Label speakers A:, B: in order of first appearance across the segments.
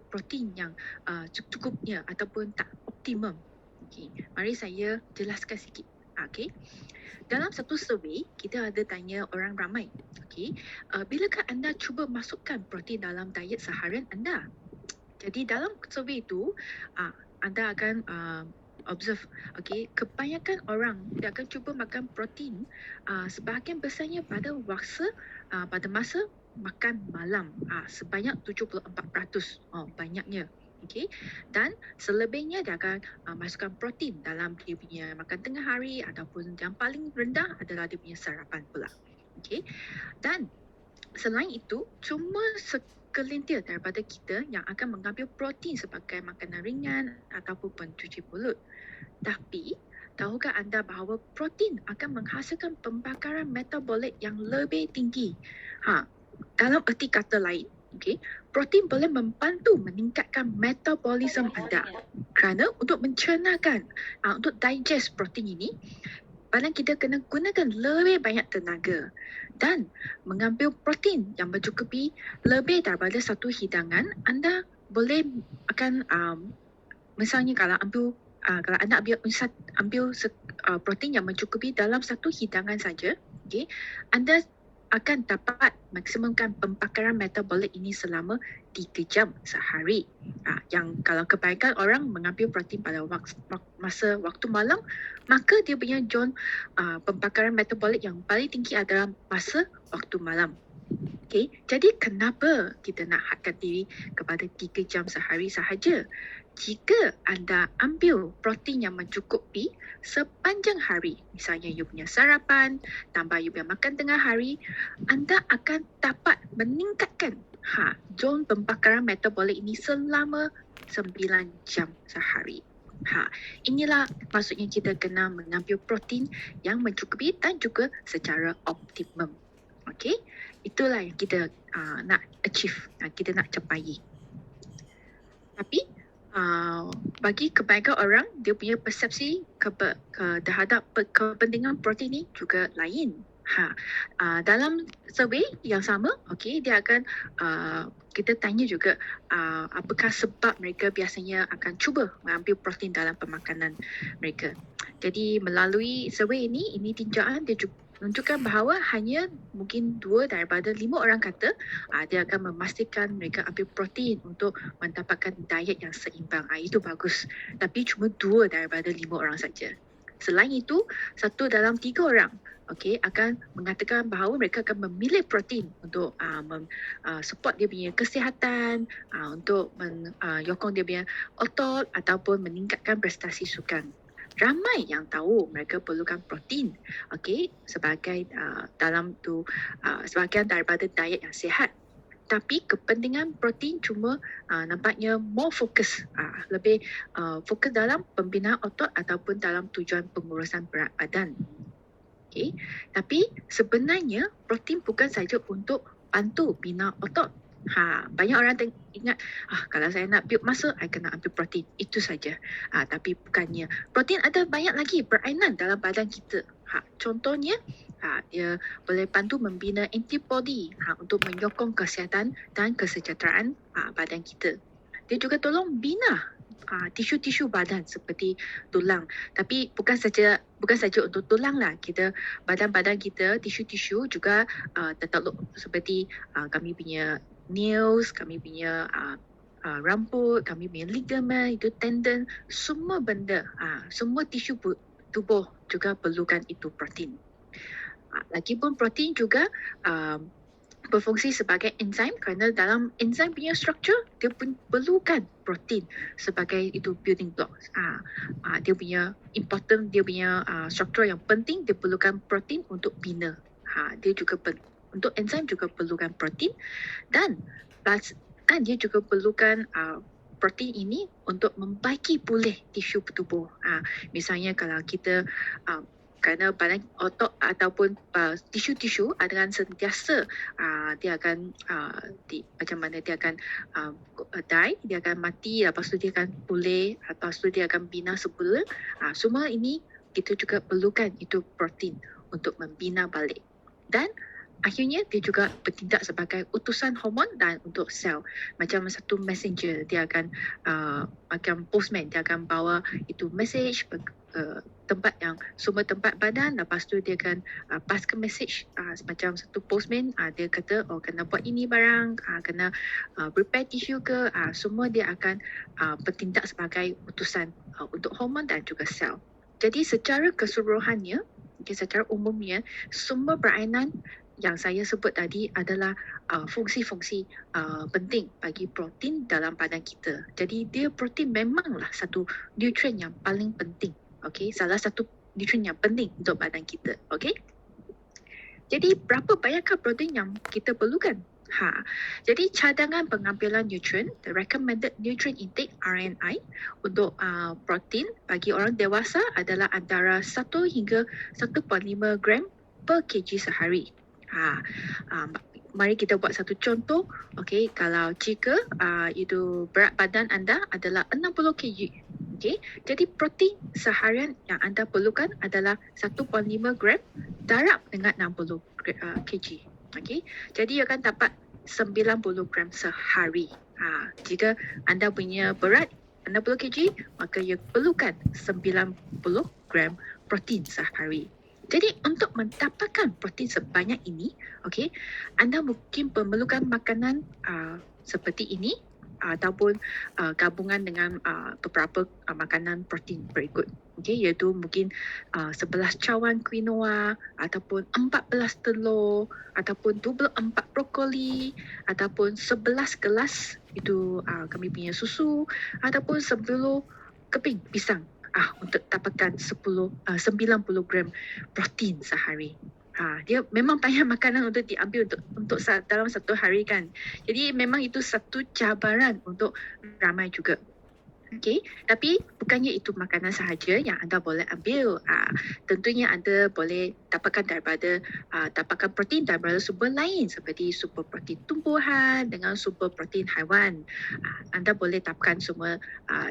A: protein yang cukupnya ataupun tak optimum. Okay. Mari saya jelaskan sikit. Okay. Dalam satu survey, kita ada tanya orang ramai. Okay. Bilakah anda cuba masukkan protein dalam diet seharian anda? Jadi dalam survey itu, anda akan observe, okay, kebanyakan orang dia akan cuba makan protein sebahagian besarnya pada masa makan malam, sebanyak 74%. Banyaknya. Okay. Dan selebihnya dia akan masukkan protein dalam dia punya makan tengah hari, ataupun yang paling rendah adalah dia punya sarapan pula. Okay. Dan selain itu, cuma sekelintir daripada kita yang akan mengambil protein sebagai makanan ringan ataupun pencuci mulut. Tapi, tahukah anda bahawa protein akan menghasilkan pembakaran metabolik yang lebih tinggi? Dalam erti kata lain, okay, protein boleh membantu meningkatkan metabolisme anda. Kerana untuk mencernakan, untuk digest protein ini, badan kita kena gunakan lebih banyak tenaga. Dan mengambil protein yang mencukupi lebih daripada satu hidangan, anda boleh akan misalnya kalau anda ambil protein yang mencukupi dalam satu hidangan saja, okay, anda akan dapat maksimumkan pembakaran metabolik ini selama 3 jam sehari. Yang kalau kebanyakan orang mengambil protein pada masa waktu malam, maka dia punya pembakaran metabolik yang paling tinggi adalah masa waktu malam. Okay, jadi kenapa kita nak hadkan diri kepada 3 jam sehari sahaja? Jika anda ambil protein yang mencukupi sepanjang hari, misalnya you punya sarapan, tambah you punya makan tengah hari, anda akan dapat meningkatkan zon pembakaran metabolik ini selama 9 jam sehari. Inilah maksudnya kita kena mengambil protein yang mencukupi dan juga secara optimum. Okay, itulah yang kita nak achieve, kita nak capai. Tapi bagi kebanyakan orang, dia punya persepsi terhadap kepentingan protein ini juga lain. Dalam survey yang sama, okay, dia akan kita tanya juga apakah sebab mereka biasanya akan cuba mengambil protein dalam pemakanan mereka. Jadi melalui survey ini tinjauan dia juga menunjukkan bahawa hanya mungkin 2 daripada 5 orang kata dia akan memastikan mereka ambil protein untuk mendapatkan diet yang seimbang. Itu bagus. Tapi cuma 2 daripada 5 orang saja. Selain itu, 1 dalam 3 orang akan mengatakan bahawa mereka akan memilih protein untuk support dia punya kesihatan, untuk menyokong dia punya otot ataupun meningkatkan prestasi sukan. Ramai yang tahu mereka perlukan protein, sebagai dalam tu sebahagian daripada diet yang sihat. Tapi kepentingan protein cuma nampaknya more fokus, lebih fokus dalam pembinaan otot ataupun dalam tujuan pengurusan berat badan. Tapi sebenarnya protein bukan saja untuk bantu bina otot. Banyak orang ingat kalau saya nak build muscle, saya kena ambil protein. Itu saja. Tapi bukannya. Protein ada banyak lagi perainan dalam badan kita. Contohnya, dia boleh bantu membina antibody untuk menyokong kesihatan dan kesejahteraan badan kita. Dia juga tolong bina tisu-tisu badan seperti tulang. Tapi bukan saja untuk tulang lah. Badan-badan kita, tisu-tisu juga tertakluk seperti kami punya nails, kami punya rambut, kami punya ligament, itu tendon, semua benda, semua tisu tubuh juga perlukan itu protein. Lagipun protein juga berfungsi sebagai enzim, kerana dalam enzim punya struktur dia pun perlukan protein sebagai itu building blocks. Dia punya important, dia punya struktur yang penting, dia perlukan protein untuk bina. Dia juga untuk enzim juga perlukan protein, dan dia juga perlukan protein ini untuk membaiki pulih tisu tubuh. Misalnya kalau kita kerana badan otot ataupun tisu-tisu dengan sentiasa dia akan macam mana dia akan die, dia akan mati, lepas tu dia akan pulih, lepas tu dia akan bina semula. Semua ini kita juga perlukan itu protein untuk membina balik. Dan akhirnya dia juga bertindak sebagai utusan hormon dan untuk sel. Macam satu messenger, dia akan macam postman, dia akan bawa itu message tempat yang semua tempat badan, lepas tu dia akan paskan message macam satu postman, dia kata kena buat ini barang, kena prepare tisu ke, semua dia akan bertindak sebagai utusan untuk hormon dan juga sel. Jadi secara keseluruhannya, secara umumnya, semua berainan yang saya sebut tadi adalah fungsi-fungsi penting bagi protein dalam badan kita. Jadi protein memanglah satu nutrien yang paling penting. Okey, salah satu nutrien yang penting untuk badan kita. Okey. Jadi berapa banyakkah protein yang kita perlukan? Jadi cadangan pengambilan nutrien, the recommended nutrient intake RNI untuk protein bagi orang dewasa adalah antara 1 hingga 1.5 gram per kg sehari. Mari kita buat satu contoh. Okey, kalau jika itu berat badan anda adalah 60 kg. Okey, jadi protein seharian yang anda perlukan adalah 1.5 gram darab dengan 60 kg. Okey, jadi akan dapat 90 gram sehari. Jika anda punya berat 60 kg, maka ia perlukan 90 gram protein sehari. Jadi untuk mendapatkan protein sebanyak ini, okey, anda mungkin memerlukan makanan seperti ini ataupun gabungan dengan beberapa makanan protein berikut. Okey, iaitu mungkin 11 cawan quinoa ataupun 14 telur ataupun 24 brokoli ataupun 11 gelas itu kami punya susu ataupun 10 keping pisang untuk dapatkan 90 gram protein sehari. Dia memang banyak makanan untuk diambil untuk dalam satu hari kan. Jadi memang itu satu cabaran untuk ramai juga. Okey, tapi bukannya itu makanan sahaja yang anda boleh ambil. Tentunya anda boleh dapatkan protein daripada sumber lain seperti sumber protein tumbuhan dengan sumber protein haiwan. Anda boleh dapatkan semua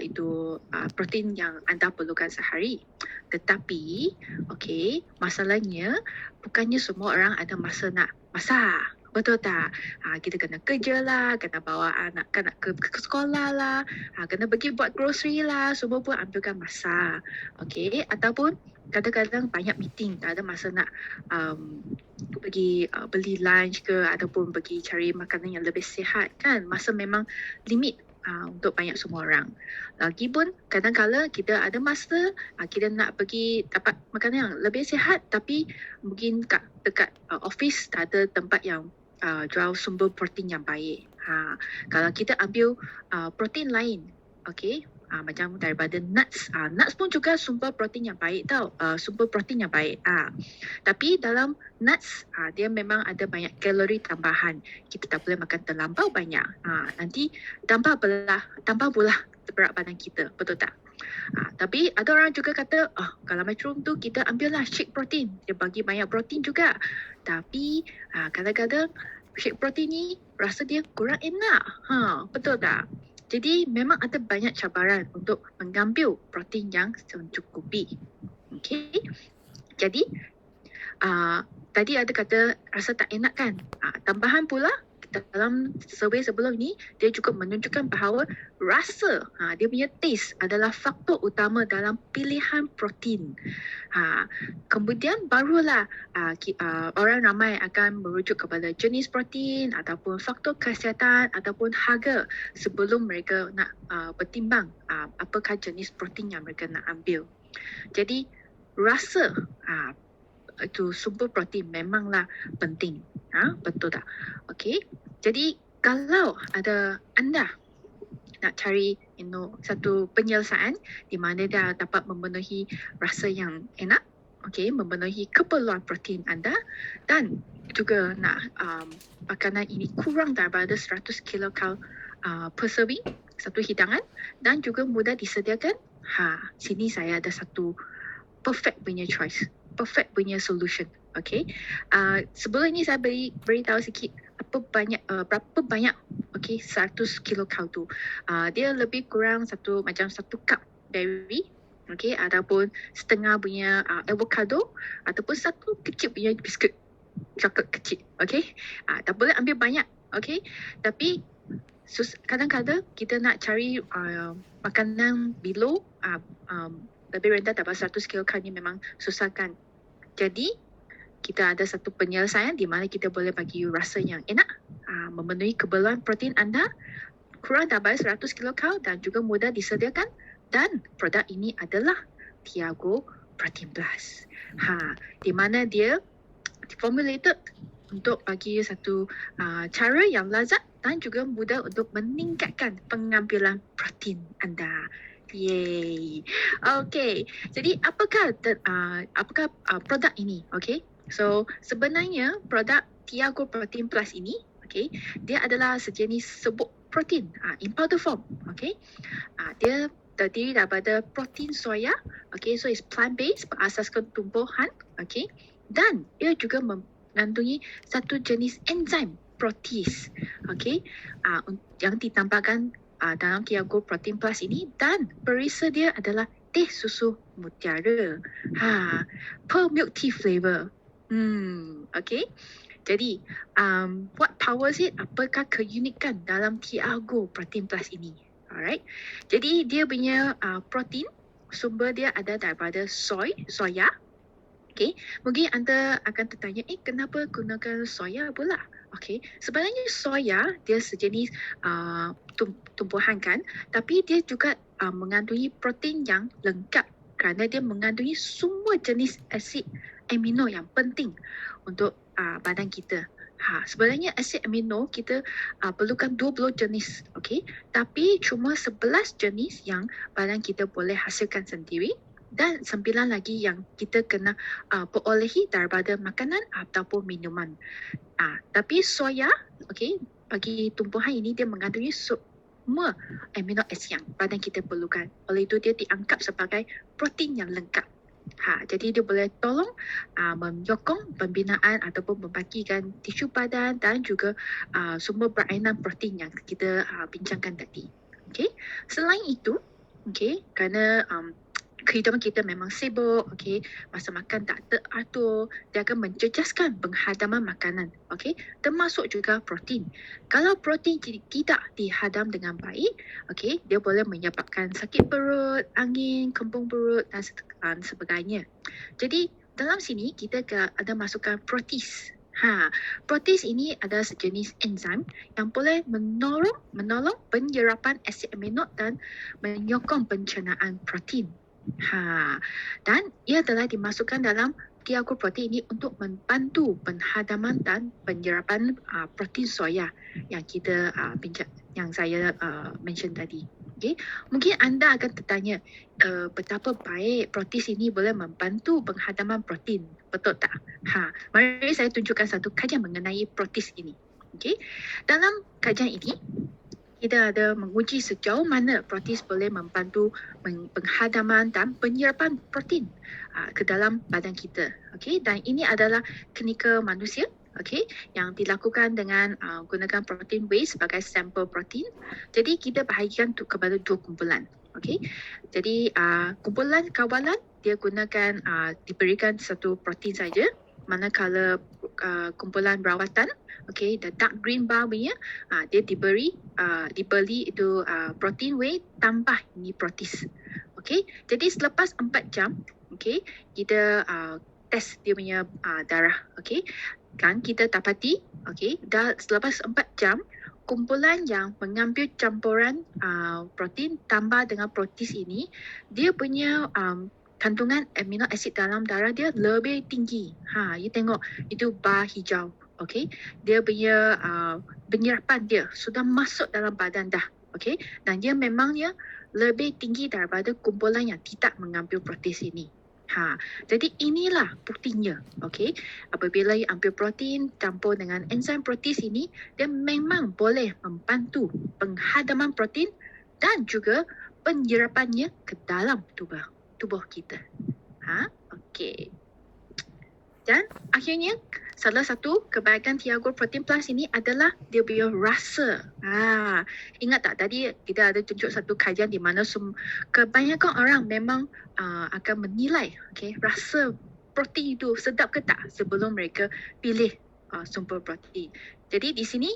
A: itu protein yang anda perlukan sehari. Tetapi, okey, masalahnya bukannya semua orang ada masa nak masak. Betul tak? Kita kena kerja lah, kena bawa anak-anak ke sekolah lah, kena pergi buat grocery lah, semua pun ambilkan masa. Okey, ataupun kadang-kadang banyak meeting, tak ada masa nak pergi beli lunch ke ataupun pergi cari makanan yang lebih sihat kan. Masa memang limit untuk banyak semua orang. Lagipun kadang-kala kita ada masa kita nak pergi dapat makanan yang lebih sihat tapi mungkin dekat office tak ada tempat yang jual sumber protein yang baik. Kalau kita ambil protein lain, okey, macam daripada nuts. Nuts pun juga sumber protein yang baik tau. Sumber protein yang baik. Tapi dalam nuts, dia memang ada banyak kalori tambahan. Kita tak boleh makan terlampau banyak. Nanti tambah pula berat badan kita. Betul tak? Tapi ada orang juga kata, kalau mushroom tu kita ambillah shake protein. Dia bagi banyak protein juga. Tapi kadang-kadang shake protein ni rasa dia kurang enak. Betul tak? Jadi memang ada banyak cabaran untuk mengambil protein yang mencukupi. Okey. Jadi tadi ada kata rasa tak enak kan? Tambahan pula dalam survey sebelum ni dia juga menunjukkan bahawa rasa dia punya taste adalah faktor utama dalam pilihan protein. Kemudian barulah orang ramai akan merujuk kepada jenis protein ataupun faktor kesihatan ataupun harga sebelum mereka nak bertimbang apakah jenis protein yang mereka nak ambil. Jadi rasa itu sumber protein memanglah penting. Betul tak? Okey. Jadi kalau ada anda nak cari satu penyelesaian di mana dia dapat memenuhi rasa yang enak, okey, memenuhi keperluan protein anda dan juga nak makanan ini kurang daripada 100 kilokal per serving, satu hidangan dan juga mudah disediakan, sini saya ada satu perfect punya choice, perfect punya solution. Okey. Sebelum ini saya beritahu sikit berapa banyak 100 kilokal tu. Dia lebih kurang macam satu cup berry, okey, ataupun setengah punya avocado ataupun satu kecil punya biskut. coklat kecil. Okay. Tak boleh ambil banyak. Okay. Tapi kadang-kadang kita nak cari makanan below lebih rendah daripada 100 kilokalori ni memang susah kan. Jadi kita ada satu penyelesaian di mana kita boleh bagi rasa yang enak, memenuhi keperluan protein anda kurang daripada 100 kilokalori dan juga mudah disediakan, dan produk ini adalah Tiago Protein Plus. Di mana dia formulated untuk bagi satu cara yang lazat dan juga mudah untuk meningkatkan pengambilan protein anda. Yay. Okay. Jadi apakah produk ini? Okay. So sebenarnya produk Tiago Protein Plus ini, okay, dia adalah sejenis serbuk protein in powder form. Okay. Dia terdiri daripada protein soya. Okay. So it's plant based, berasaskan tumbuhan. Okay. Dan ia juga mengandungi satu jenis enzim protease, okay, yang ditambahkan dalam Tiago Protein Plus ini, dan perisa dia adalah teh susu mutiara. Pearl milk tea flavor. Okay. Jadi, what powers it? Apakah keunikan dalam Tiago Protein Plus ini? Alright. Jadi, dia punya protein, sumber dia ada daripada soya. Okay, mungkin anda akan tertanya, kenapa gunakan soya pula? Okay, sebenarnya soya dia sejenis tumbuhan kan, tapi dia juga mengandungi protein yang lengkap kerana dia mengandungi semua jenis asid amino yang penting untuk badan kita. Sebenarnya asid amino kita perlukan 20 jenis, okay? Tapi cuma 11 jenis yang badan kita boleh hasilkan sendiri, dan 9 lagi yang kita kena perolehi daripada makanan ataupun minuman. Tapi soya, okay, bagi tumbuhan ini dia mengandungi semua amino acid yang badan kita perlukan. Oleh itu dia dianggap sebagai protein yang lengkap. Jadi dia boleh tolong menyokong pembinaan ataupun membagikan tisu badan dan juga sumber berainan protein yang kita bincangkan tadi. Okay. Selain itu, okay, kerana kehidupan kita memang sibuk, okay, masa makan tak teratur, dia akan mencecaskan penghadaman makanan, okay, termasuk juga protein. Kalau protein tidak dihadam dengan baik, okay, dia boleh menyebabkan sakit perut, angin, kembung perut dan sebagainya. Jadi dalam sini kita ada masukkan protease. Protease ini adalah sejenis enzim yang boleh menolong penyerapan asid amino dan menyokong pencernaan protein. Dan ia telah dimasukkan dalam Tiago Protein ini untuk membantu penghadaman dan penyerapan protein soya yang kita yang saya mention tadi. Okay. Mungkin anda akan tertanya, betapa baik protein ini boleh membantu penghadaman protein, betul tak? Mari saya tunjukkan satu kajian mengenai protein ini. Okay. Dalam kajian ini, kita ada menguji sejauh mana protein boleh membantu penghadaman dan penyerapan protein ke dalam badan kita. Okay? Dan ini adalah klinikal manusia, okay, yang dilakukan dengan gunakan protein waste sebagai sampel protein. Jadi kita bahagikan kepada 2 kumpulan. Okay? Jadi kumpulan kawalan dia gunakan diberikan satu protein saja, manakala kumpulan rawatan, okay, the dark green bar punya, dia diberi itu protein whey tambah ini protein. Okay, jadi selepas 4 jam, okay, kita test dia punya darah, okay, kan kita dapati, okay, selepas 4 jam, kumpulan yang mengambil campuran protein tambah dengan protein ini, dia punya kandungan amino acid dalam darah dia lebih tinggi. You tengok itu bar hijau. Okay, dia punya penyerapan dia sudah masuk dalam badan dah. Okay, dan dia memangnya lebih tinggi daripada kumpulan yang tidak mengambil protein ini. Jadi inilah buktinya. Okay, apabila ambil protein campur dengan enzim protein ini, dia memang boleh membantu penghadaman protein dan juga penyerapannya ke dalam tubuh kita. Okey. Dan akhirnya salah satu kebaikan Tiago Protein Plus ini adalah dia punya rasa. Ingat tak tadi kita ada tunjuk satu kajian di mana kebanyakan orang memang akan menilai, okay, rasa protein itu sedap ke tak sebelum mereka pilih sumber protein. Jadi di sini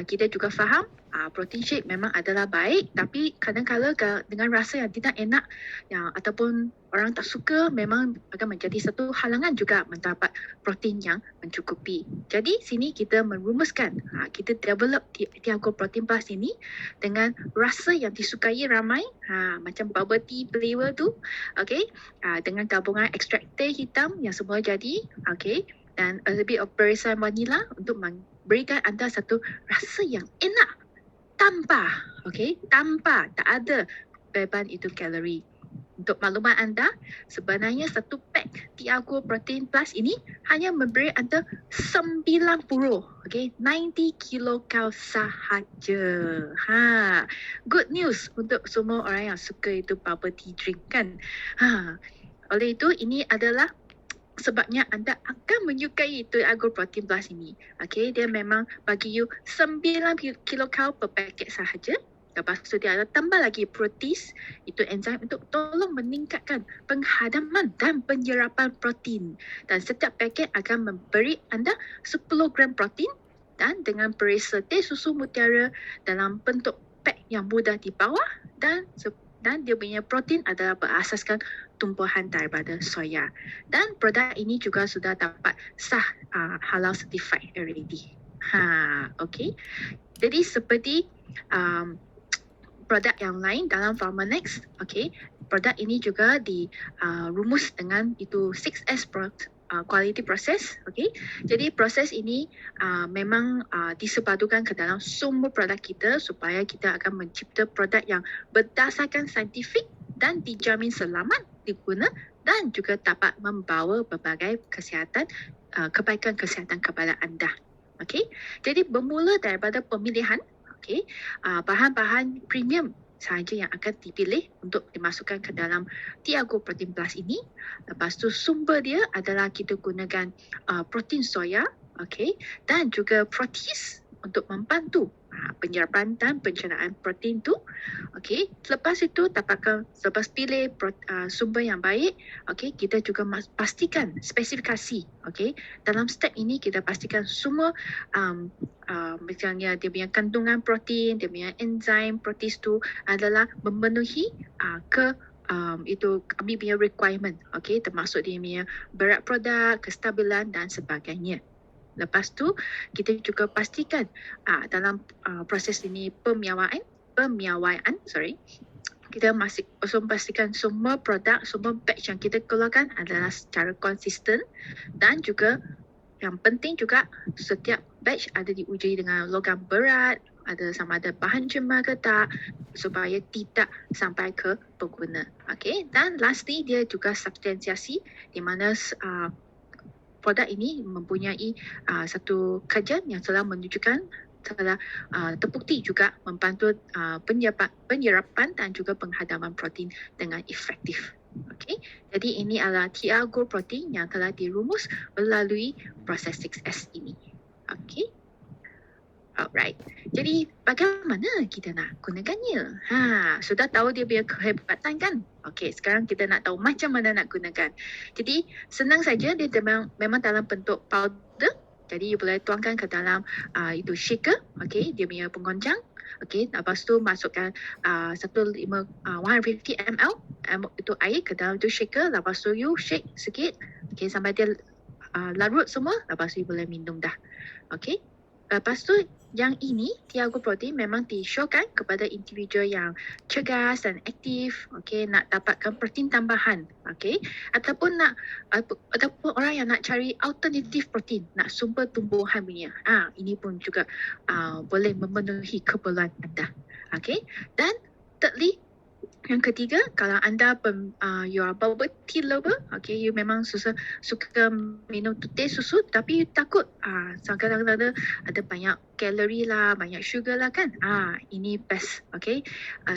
A: kita juga faham protein shake memang adalah baik, tapi kadang-kadang dengan rasa yang tidak enak ataupun orang tak suka, memang akan menjadi satu halangan juga mendapat protein yang mencukupi. Jadi sini kita merumuskan, kita develop Tiago Protein Plus ini dengan rasa yang disukai ramai, macam bubble tea flavor tu, okay? Dengan gabungan ekstrak teh hitam yang semua jadi, okay? Dan a bit of barisan vanilla untuk memberikan anda satu rasa yang enak tanpa tak ada beban itu kalori. Untuk maklumat anda, sebenarnya satu pack Tiago Protein Plus ini hanya memberi anda 90, 90 kilokal sahaja. Good news untuk semua orang yang suka itu bubble tea drink kan. Oleh itu, ini adalah sebabnya anda akan menyukai Tiago Protein Plus ini. Dia memang bagi you 9 kilokal per paket sahaja. Lepas tu dia ada tambah lagi protease, itu enzim untuk tolong meningkatkan penghadaman dan penyerapan protein. Dan setiap paket akan memberi anda 10 gram protein dan dengan perisa teh susu mutiara dalam bentuk pack yang mudah dibawa dan dia punya protein adalah berasaskan tumbuhan daripada soya. Dan produk ini juga sudah dapat sah halal certified already. Jadi seperti produk yang lain dalam Pharmanex, produk ini juga dirumus dengan itu 6S quality process. Jadi proses ini memang disepadukan ke dalam semua produk kita supaya kita akan mencipta produk yang berdasarkan saintifik dan dijamin selamat diguna dan juga dapat membawa berbagai kebaikan kesihatan kepada anda. Jadi bermula daripada pemilihan bahan-bahan premium sahaja yang akan dipilih untuk dimasukkan ke dalam Tiago Protein Plus ini. Lepas tu sumber dia adalah kita gunakan protein soya, dan juga protease untuk membantu penyerapan dan pencernaan protein tu. Selepas itu selepas pilih sumber yang baik, kita juga pastikan spesifikasi. Dalam step ini kita pastikan semua misalnya dia punya kandungan protein, dia punya enzim protease tu adalah memenuhi itu kami punya requirement, termasuk dia punya berat produk, kestabilan dan sebagainya. Lepas tu kita juga pastikan dalam proses ini pemiawaan, kita masih pastikan semua produk, semua batch yang kita keluarkan adalah secara konsisten, dan juga yang penting juga setiap batch ada diuji dengan logam berat, ada sama ada bahan cemar ke tak, supaya tidak sampai ke pengguna. Dan lastly dia juga substansiasi, di mana produk ini mempunyai satu kajian yang telah menunjukkan telah terbukti juga membantu penyerapan dan juga penghadaman protein dengan efektif. Jadi ini adalah Tiago Protein yang telah dirumus melalui proses 6S ini. Alright. Jadi bagaimana kita nak gunakannya? Sudah tahu dia punya kehebatan kan? Sekarang kita nak tahu macam mana nak gunakan. Jadi senang saja, dia memang dalam bentuk powder. Jadi you boleh tuangkan ke dalam itu shaker, dia punya pengoncang. Lepas tu masukkan 150 ml itu air ke dalam tu shaker. Lepas tu you shake sikit, sampai dia larut semua. Lepas tu you boleh minum dah. Lepas tu yang ini Tiago Protein memang disyorkan kepada individu yang cergas dan aktif, nak dapatkan protein tambahan, ataupun orang yang nak cari alternatif protein, nak sumber tumbuhan punya. Ini pun juga boleh memenuhi keperluan anda. Dan thirdly, yang ketiga, kalau anda you are bubble tea lover, you memang suka minum teh susu, tapi you takut kadang-kadang ada banyak kalori lah, banyak sugar lah kan. Ini best.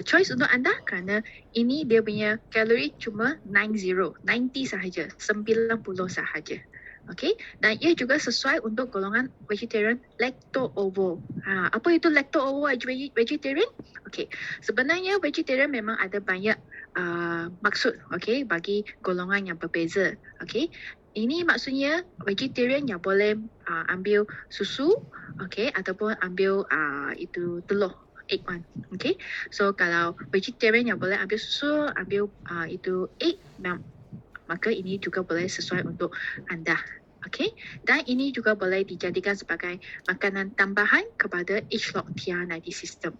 A: Choice untuk anda kerana ini dia punya kalori cuma 90 sahaja, 90 sahaja. Okey, dan ia juga sesuai untuk golongan vegetarian lacto-ovo. Apa itu lacto-ovo vegetarian? Okey, sebenarnya vegetarian memang ada banyak maksud, okey, bagi golongan yang berbeza. Okey, ini maksudnya vegetarian yang boleh ambil susu, okey, ataupun ambil itu telur. Egg one. Okay. So kalau vegetarian yang boleh ambil susu, ambil itu egg, maka ini juga boleh sesuai untuk anda. Okay. Dan ini juga boleh dijadikan sebagai makanan tambahan kepada HLOC TR90 system.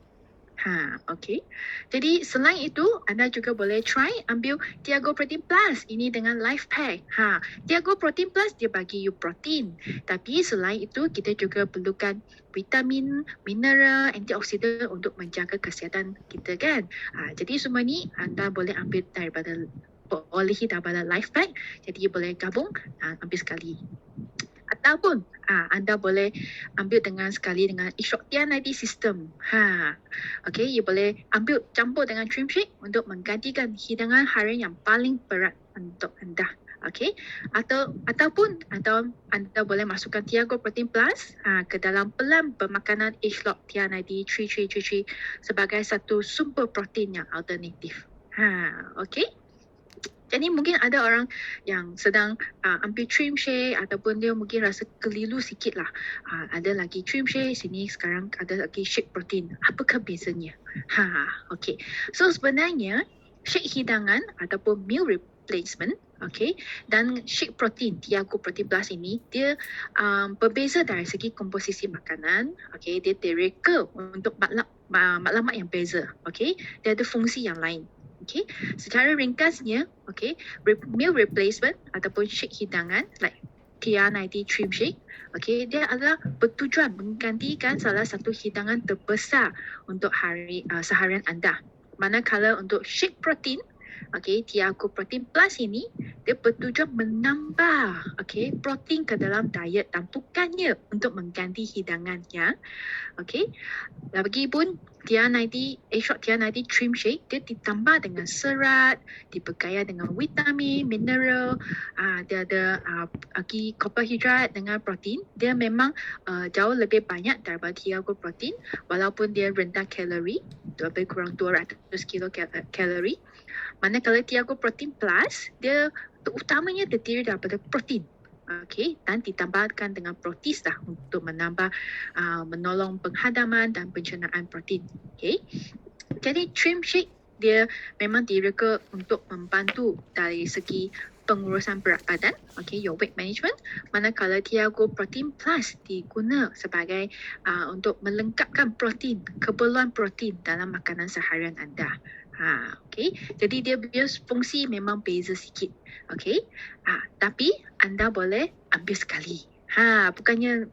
A: Okay. Jadi selain itu, anda juga boleh try ambil Tiago Protein Plus ini dengan Life Pack. Tiago Protein Plus dia bagi you protein. Tapi selain itu, kita juga perlukan vitamin, mineral, antioksidan untuk menjaga kesihatan kita kan. Jadi semua ni anda boleh ambil daripada Life Pack. Jadi boleh gabung, ambil sekali. Ataupun anda boleh ambil sekali dengan HLOC TR90 system. Okay, you boleh ambil campur dengan trim shake untuk menggantikan hidangan harian yang paling berat untuk anda. Okay, ataupun anda boleh masukkan Tiago Protein Plus ke dalam pelan bermakanan HLOC TR90 3333 sebagai satu sumber protein yang alternatif. Okay. Jadi mungkin ada orang yang sedang ambil trim shake ataupun dia mungkin rasa keliru sikit lah. Ada lagi trim shake, sini sekarang ada lagi shake protein. Apakah bezanya? Okay. So sebenarnya shake hidangan ataupun meal replacement, okay, dan shake protein, Tiago Protein Plus ini, dia berbeza dari segi komposisi makanan. Okay, dia direka untuk maklumat yang beza. Okay, dia ada fungsi yang lain. Okay, secara ringkasnya, okay, meal replacement ataupun shake hidangan like TR90 trim shake, okay, dia adalah bertujuan menggantikan salah satu hidangan terbesar untuk seharian anda. Manakala untuk shake protein, okay, Tiago Protein Plus ini, dia bertujuan menambah, okay, protein ke dalam diet dan bukannya untuk mengganti hidangannya. Okay, lagipun HLOC TR90 trim shake, dia ditambah dengan serat, dibergaya dengan vitamin, mineral, dia ada lagi karbohidrat dengan protein. Dia memang jauh lebih banyak daripada Tiago Protein, walaupun dia rendah kalori, lebih kurang 200 kilokalori. Manakala Tiago Protein Plus, dia utamanya terdiri daripada protein. Okay, dan ditambahkan dengan protis lah untuk menolong penghadaman dan pencernaan protein. Okay. Jadi trim shake dia memang direka untuk membantu dari segi pengurusan berat badan, okay, your weight management. Manakala Tiago Protein Plus diguna sebagai untuk melengkapkan protein, keperluan protein dalam makanan seharian anda. Okay. Jadi dia punya fungsi memang beza sikit. Okay. Tapi anda boleh ambil sekali. Bukannya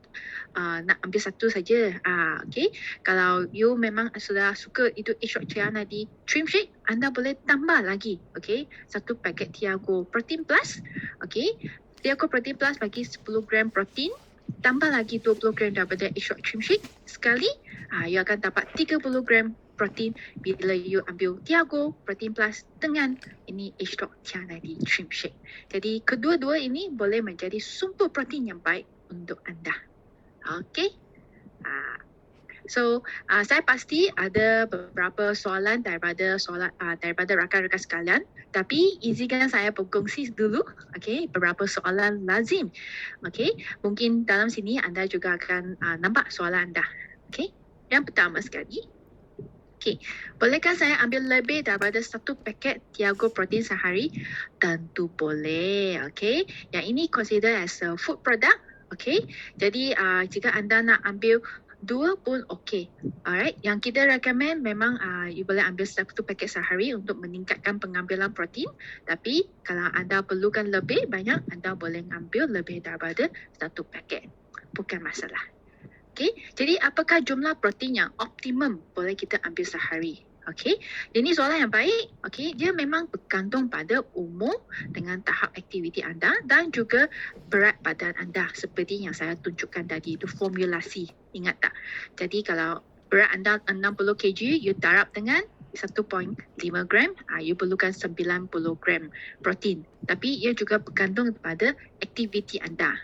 A: nak ambil satu saja. Okay. Kalau you memang sudah suka itu HLOC TR90 trim shake, anda boleh tambah lagi. Okay. Satu paket Tiago Protein Plus. Okay. Tiago Protein Plus bagi 10 gram protein. Tambah lagi 20 gram daripada HLOC trim shake. Sekali, you akan dapat 30 gram protein bila you ambil Tiago Protein Plus dengan ini HLOC TR90 trim shake. Jadi kedua-dua ini boleh menjadi sumber protein yang baik untuk anda. Okay. So saya pasti ada beberapa soalan daripada rakan-rakan sekalian, tapi izinkan saya berkongsi dulu, okay, beberapa soalan lazim. Okay, mungkin dalam sini anda juga akan nampak soalan anda. Okay, yang pertama sekali, okay, bolehkah saya ambil lebih daripada satu paket Tiago Protein sehari? Tentu boleh. Okay, yang ini consider as a food product. Okay, jadi jika anda nak ambil 2 pun okey. Alright, yang kita recommend memang you boleh ambil satu paket sehari untuk meningkatkan pengambilan protein. Tapi kalau anda perlukan lebih banyak, anda boleh ambil lebih daripada satu paket. Bukan masalah. Okay, jadi apakah jumlah protein yang optimum boleh kita ambil sehari? Okay, ini soalan yang baik. Okay, dia memang bergantung pada umur dengan tahap aktiviti anda dan juga berat badan anda seperti yang saya tunjukkan tadi itu formulasi. Ingat tak? Jadi kalau berat anda 60 kg, you darab dengan 1.5 gram, you perlukan 90 gram protein. Tapi ia juga bergantung kepada aktiviti anda.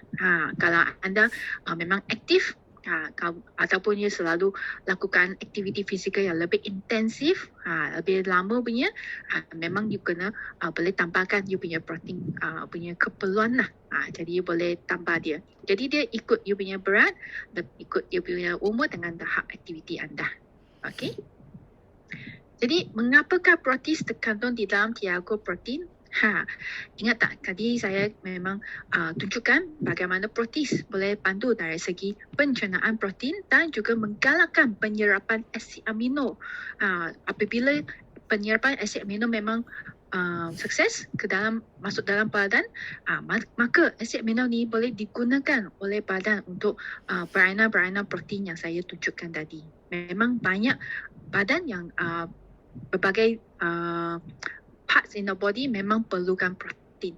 A: Kalau anda memang aktif, ataupun you selalu lakukan aktiviti fizikal yang lebih intensif, lebih lama punya, memang you kena boleh tambahkan you punya protein punya keperluan lah. Jadi you boleh tambah dia. Jadi dia ikut you punya berat, ikut you punya umur dengan tahap aktiviti anda. Okey. Jadi mengapakah protein terkandung di dalam Tiago Protein? Ingat tak tadi saya memang tunjukkan bagaimana protein boleh bantu dari segi pencernaan protein dan juga menggalakkan penyerapan asid amino. Apabila penyerapan asid amino memang sukses masuk dalam badan, maka asid amino ni boleh digunakan oleh badan untuk berainan-berainan protein yang saya tunjukkan tadi. Memang banyak badan yang berbagai parts in the body memang perlukan protein.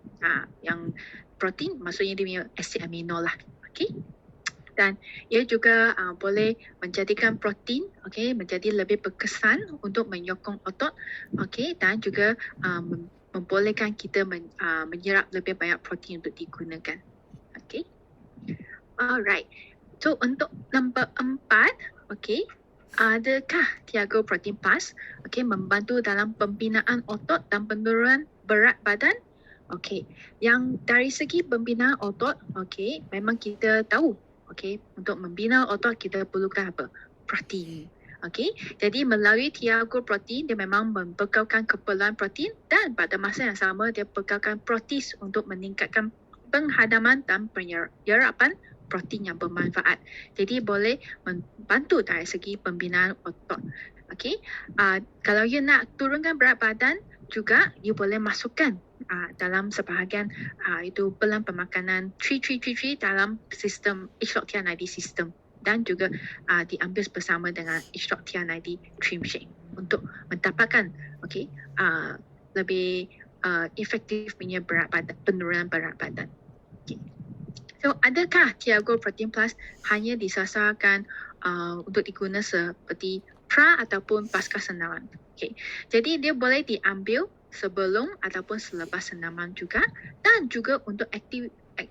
A: Yang protein maksudnya dia punya asid amino lah. Okay. Dan ia juga boleh menjadikan protein menjadi lebih berkesan untuk menyokong otot, dan juga membolehkan kita menyerap lebih banyak protein untuk digunakan. Okay. Alright. So untuk nombor 4, adakah Tiago Protein Plus membantu dalam pembinaan otot dan penurunan berat badan? Yang dari segi pembinaan otot, memang kita tahu, untuk membina otot kita perlukan apa? Protein. Jadi melalui Tiago Protein dia memang membekalkan keperluan protein dan pada masa yang sama dia bekalkan protein untuk meningkatkan penghadaman dan penyerapan protein yang bermanfaat. Jadi boleh membantu dari segi pembinaan otot. Kalau you nak turunkan berat badan juga, you boleh masukkan dalam sebahagian itu pelan pemakanan 3 dalam sistem H-Log TR90 sistem dan juga diambil bersama dengan H-Log TR90 Trim Shake untuk mendapatkan lebih efektif punya berat badan, penurunan berat badan. So, adakah Tiago Protein Plus hanya disasarkan untuk digunakan seperti pra ataupun pasca senaman? Jadi dia boleh diambil sebelum ataupun selepas senaman juga, dan juga untuk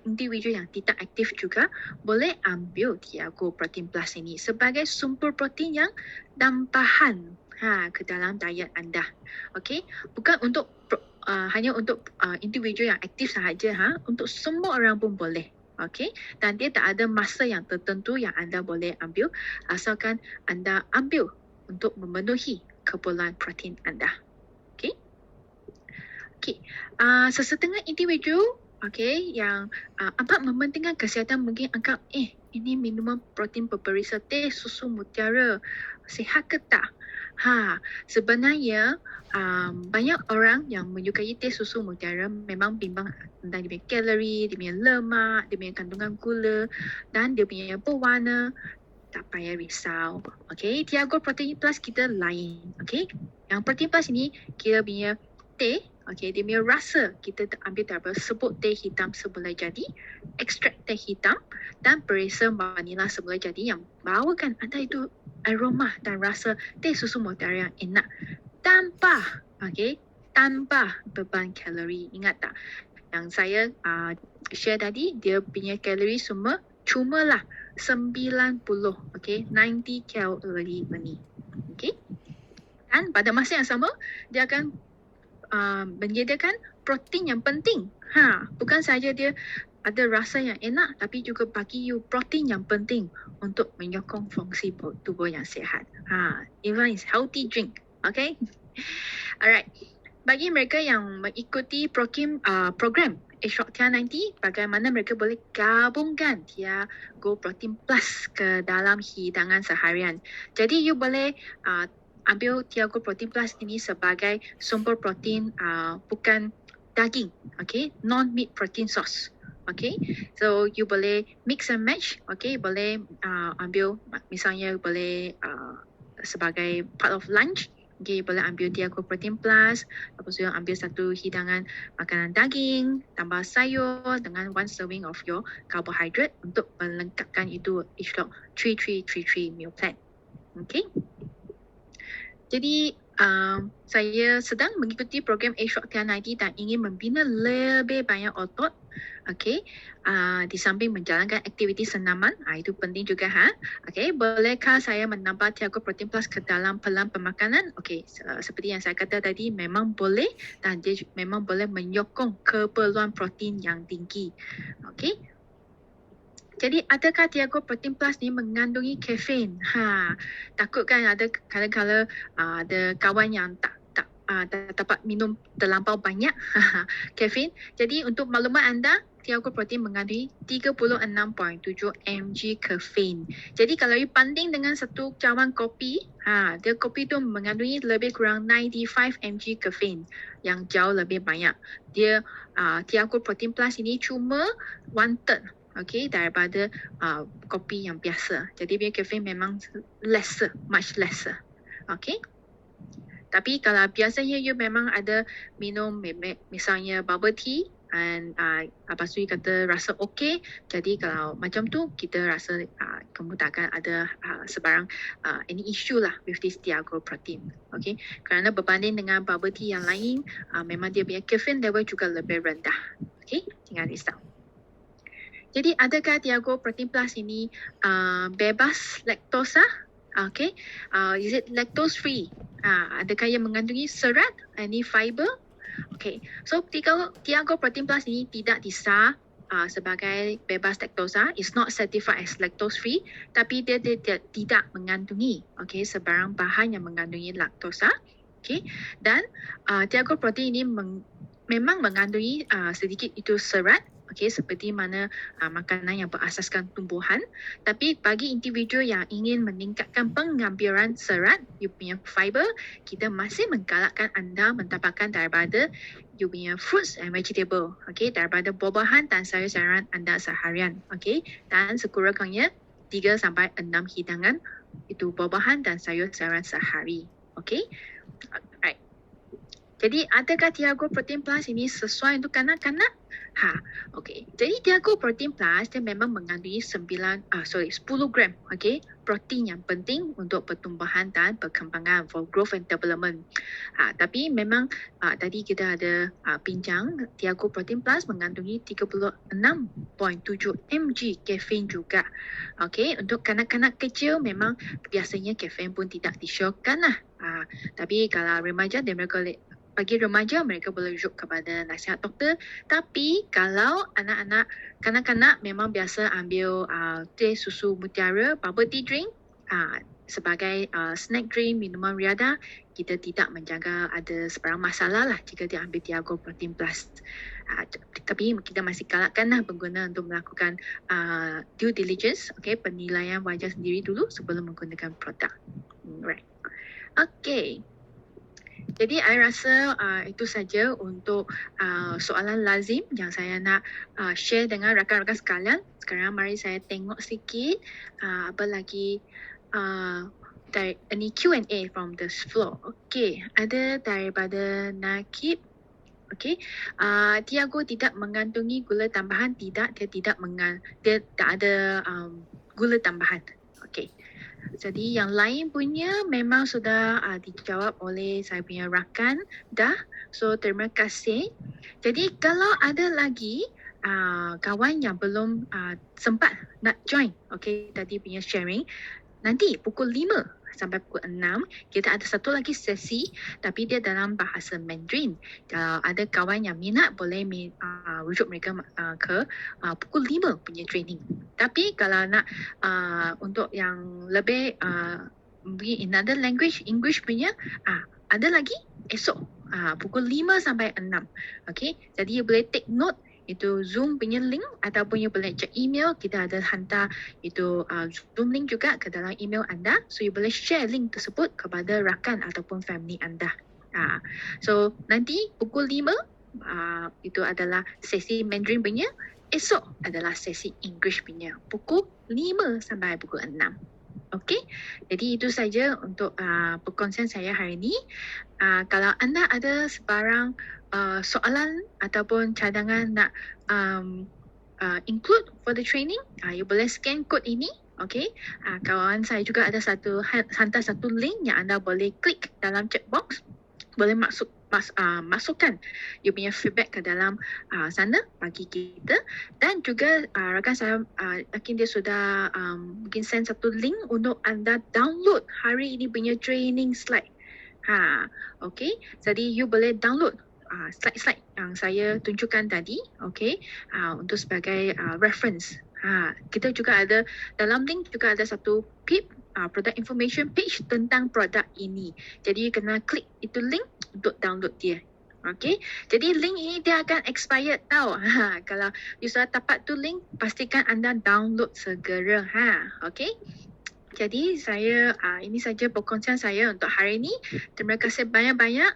A: individu yang tidak aktif juga boleh ambil Tiago Protein Plus ini sebagai sumber protein yang tambahan ke dalam diet anda. Bukan untuk hanya untuk individu yang aktif sahaja, untuk semua orang pun boleh. Dan dia tak ada masa yang tertentu yang anda boleh ambil, asalkan anda ambil untuk memenuhi keperluan protein anda. Sesetengah individu yang amat mementingkan kesihatan mungkin anggap ini minuman protein berperisa teh susu mutiara, sihat ke tak? Sebenarnya banyak orang yang menyukai teh susu mutiara memang bimbang tentang dia punya kalori, dia punya lemak, dia punya kandungan gula dan dia punya berwarna. Tak payah risau. Tiago Protein Plus kita lain. Yang Protein Plus ini kita punya teh, dia punya rasa kita ambil daripada sebut teh hitam semula jadi, ekstrak teh hitam dan perisa vanila semula jadi yang bawakan anda itu aroma dan rasa teh susu mutiara yang enak tanpa beban kalori. Ingat tak? Yang saya share tadi, dia punya kalori semua cumalah 90, 90 kalori ni. Dan pada masa yang sama dia akan menyediakan protein yang penting. Bukan saja dia ada rasa yang enak, tapi juga bagi you protein yang penting untuk menyokong fungsi tubuh yang sihat. Even is healthy drink. Alright. Bagi mereka yang mengikuti program H-Log TR90, bagaimana mereka boleh gabungkan Tiago Protein Plus ke dalam hidangan seharian. Jadi you boleh ambil Tiago Protein Plus ini sebagai sumber protein bukan daging, non-meat protein source. So you boleh mix and match, boleh ambil misalnya boleh sebagai part of lunch, boleh ambil Tiago Protein Plus, lepas tu ambil satu hidangan makanan daging, tambah sayur dengan 1 serving of your carbohydrate untuk melengkapkan itu H-Log 3333 meal plan. Jadi saya sedang mengikuti program A-Shock TR90 dan ingin membina lebih banyak otot. Okey, di samping menjalankan aktiviti senaman, itu penting juga Okey, bolehkah saya menambah Tiago Protein Plus ke dalam pelan pemakanan? Okey, seperti yang saya kata tadi, memang boleh dan dia memang boleh menyokong keperluan protein yang tinggi. Okey. Jadi adakah Tiago Protein Plus ni mengandungi kafein? Takut kan ada kadang-kadang ada kawan yang tak dapat minum terlampau banyak kafein. Jadi untuk maklumat anda, Tiago Protein mengandungi 36.7 mg kafein. Jadi kalau you banding dengan satu cawan kopi, dia kopi tu mengandungi lebih kurang 95 mg kafein yang jauh lebih banyak. Dia Tiago Protein Plus ini cuma 1/3 daripada kopi yang biasa. Jadi dia kafein memang lesser, much lesser. Okay. Tapi kalau biasanya you memang ada minum misalnya bubble tea and lepas tu you kata rasa okey, jadi kalau macam tu kita rasa kamu takkan ada sebarang any issue lah with this Tiago Protein. Okay. Kerana berbanding dengan bubble tea yang lain, memang dia punya caffeine level juga lebih rendah. Okay, jangan risau. Jadi adakah Tiago Protein Plus ini bebas laktosa? Okay, is it lactose free? Adakah ia mengandungi serat, any fiber? Okay, so Tiago Protein Plus ini tidak disah sebagai bebas laktosa, is not certified as lactose free, tapi dia tidak mengandungi sebarang bahan yang mengandungi laktosa. Okay, dan Tiago Protein ini memang mengandungi sedikit itu serat. Okay, seperti mana makanan yang berasaskan tumbuhan. Tapi bagi individu yang ingin meningkatkan pengambilan serat, you punya fiber, kita masih menggalakkan anda mendapatkan daripada you punya fruits and vegetable. Okay, daripada buah-buahan dan sayur-sayuran anda seharian. Okay, dan sekurang-kurangnya 3 sampai 6 hidangan itu buah-buahan dan sayur-sayuran sehari. Okay, alright. Jadi adakah Tiago Protein Plus ini sesuai untuk kanak-kanak? Okey. Jadi Tiago Protein Plus dia memang mengandungi 10 gram protein yang penting untuk pertumbuhan dan perkembangan, for growth and development. Tapi memang tadi kita ada bincang Tiago Protein Plus mengandungi 36.7 mg kafein juga. Okey, untuk kanak-kanak kecil memang biasanya kafein pun tidak disyorkan lah. Tapi kalau remaja dia mereka bagi remaja mereka boleh rujuk kepada nasihat doktor. Tapi kalau anak-anak, kanak-kanak memang biasa ambil teh susu mutiara, bubble tea drink sebagai snack drink, minuman riada, kita tidak menjaga ada sebarang masalah lah jika dia ambil Tiago Protein Plus. Tapi kita masih galakkan lah pengguna untuk melakukan due diligence, penilaian wajar sendiri dulu sebelum menggunakan produk. Right. Okay. Jadi saya rasa itu saja untuk soalan lazim yang saya nak share dengan rakan-rakan sekalian. Sekarang mari saya tengok sikit apa lagi dari Q&A from the floor. Okay, ada daripada Nakib. Okay, Tiago tidak mengandungi gula tambahan. Tidak, dia tak ada gula tambahan. Okay. Jadi yang lain punya memang sudah dijawab oleh saya punya rakan dah. So terima kasih. Jadi kalau ada lagi kawan yang belum sempat nak join tadi punya sharing, nanti pukul 5 sampai pukul 6 kita ada satu lagi sesi tapi dia dalam bahasa Mandarin. Kalau ada kawan yang minat boleh rujuk mereka ke pukul 5 punya training. Tapi kalau nak untuk yang lebih in another language, English punya ada lagi esok pukul 5 sampai 6. Okay, jadi you boleh take note itu Zoom punya link ataupun you boleh check email. Kita ada hantar itu Zoom link juga ke dalam email anda. So you boleh share link tersebut kepada rakan ataupun family anda. So nanti pukul 5 itu adalah sesi Mandarin punya. Esok adalah sesi English punya. Pukul 5 sampai pukul 6. Okey, jadi itu saja untuk perkongsian saya hari ini. Kalau anda ada sebarang soalan ataupun cadangan nak include for the training, you boleh scan kod ini Okey, kawan saya juga ada hantar satu link yang anda boleh klik dalam chat box, boleh masukkan you punya feedback ke dalam sana bagi kita, dan juga rakan saya yakin dia sudah mungkin send satu link untuk anda download hari ini punya training slide. Okey, jadi you boleh download slide-slide yang saya tunjukkan tadi, okey, untuk sebagai reference. Kita juga ada dalam link juga ada satu PIP, product information page tentang produk ini. Jadi you kena klik itu link untuk download dia. Okey, jadi link ini dia akan expired tau. Kalau you sudah dapat tu link, pastikan anda download segera. Okey. Jadi ini saja perkongsian saya untuk hari ini. Terima kasih banyak-banyak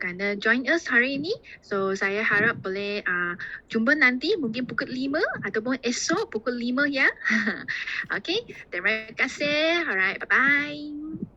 A: kerana join us hari ini. So saya harap boleh jumpa nanti mungkin pukul 5 ataupun esok pukul 5 ya. Okay, terima kasih. Alright, bye-bye.